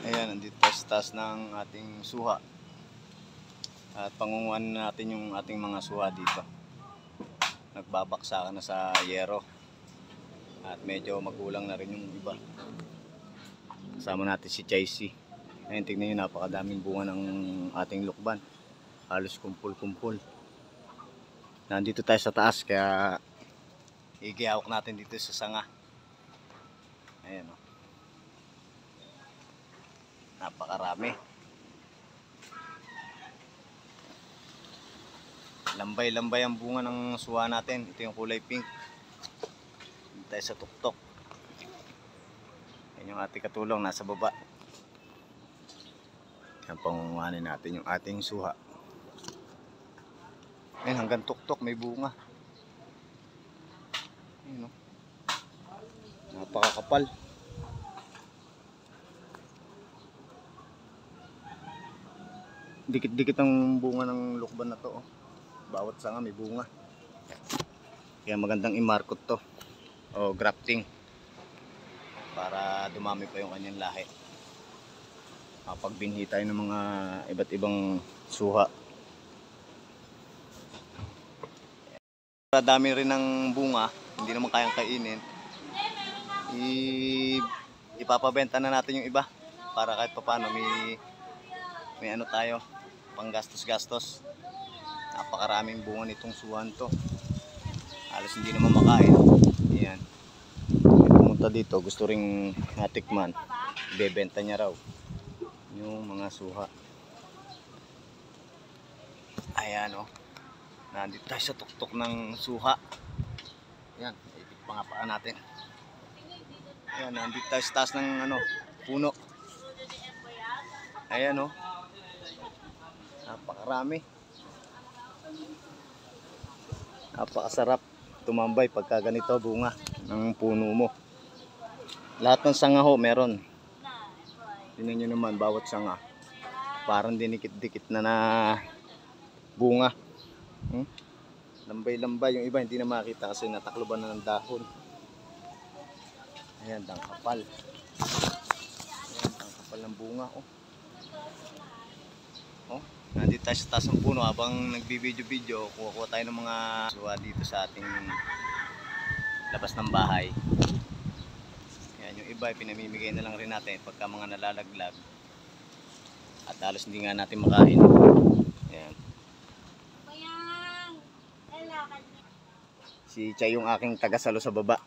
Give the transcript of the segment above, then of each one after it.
Ayan, nandito tayo sa taas ng ating suha. At pangunguhan natin yung ating mga suha dito. Nagbabaksakan na sa yero. At medyo magulang na rin yung iba. Kasama natin si Chicey. Ayan, tignan nyo, napakadaming bunga ng ating lukban. Halos kumpul-kumpul. Nandito tayo sa taas, kaya igihawak natin dito sa sanga. Ayan o. Napakarami. Lambay-lambay ang bunga ng suha natin. Ito yung kulay pink. Dito tayo sa tuktok. Yan yung ating katulong nasa baba. Yan, pangunguhanin natin yung ating suha. Yan, hanggang tuktok may bunga. Yan o. Napakakapal. Dikit-dikit ang bunga ng lukban na to. Oh. Bawat sanga may bunga. Kaya magandang i-markot to. O grafting. Para dumami pa yung kanyang lahi. Mapagbinhi tayo ng mga iba't ibang suha. Dami rin ng bunga. Hindi naman kayang kainin. Ipapabenta na natin yung iba. Para kahit paano may ano tayo. Panggastos-gastos. Napakaraming bunga nitong suhan to. Halos hindi naman makain. Ayan. Pumunta dito, gusto ring matikman. Bebenta niya raw yung mga suha. Ayan o. Nandito tayo sa tuktok ng suha. Ayan, ipit pa nga paa natin. Ayan, nandito tayo sa taas ng puno. Ayan o. Napakarami. Napakasarap tumambay pagka ganito bunga ng puno mo. Lahat ng sanga ho meron. Tingnan nyo naman bawat sanga. Parang dinikit-dikit na bunga. Lambay-lambay. Yung iba hindi na makita kasi natakloban na ng dahon. Ayan, ang kapal. Ayan, ang kapal ng bunga. Oh, nandito tayo sa taas ng puno habang nagbibideo-video. Kuha tayo ng mga suha dito sa ating labas ng bahay. Yan, yung iba pinamimigay na lang rin natin pagka mga nalalaglag. At halos hindi nga natin makain. Yan. Si Chay yung aking tagasalo sa baba.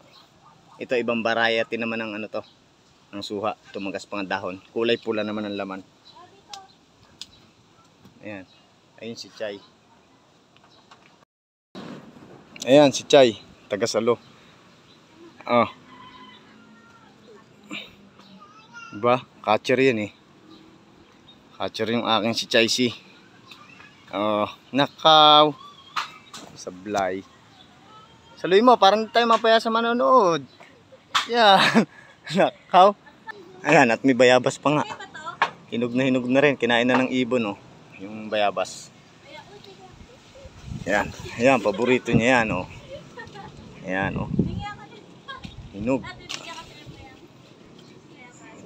Ito ibang variety naman ng ng suha. Tumagas pang dahon. Kulay pula naman ang laman. Ayan. Ayun si Chay. Ayan si Chay. Tagasalo. Oh. Diba? Catcher yan eh. Catcher yung aking si Chicey. Oh. Nakaw. Sablay. Saluhin mo. Parang tayo mapaya sa manonood. Yan. Nakaw. Ayan. At may bayabas pa nga. Hinog na rin. Kinain na ng ibon oh. Yung bayabas. Ayan. Ayan. Paborito niya yan oh. Ayan oh. Hinog.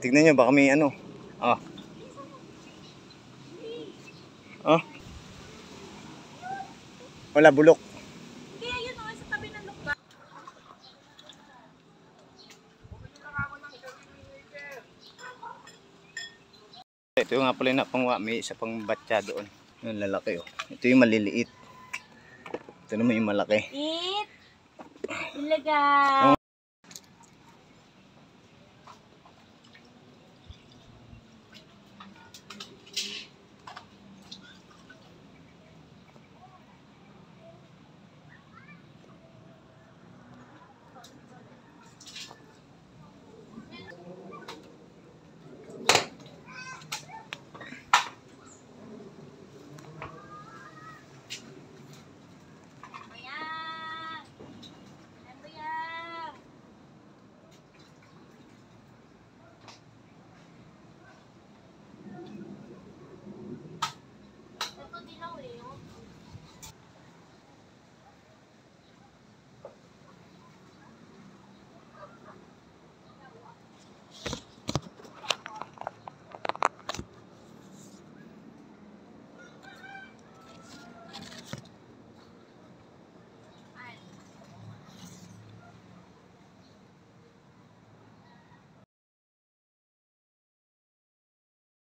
Tignan nyo baka may Oh. Oh. Wala bulok. Hindi ayun oh, sa tabi ng lukba. Ito nga pala na pangwa, may isa pang batya doon. Yung lalaki oh. Ito yung maliliit. Ito naman yung malaki. Ilaga.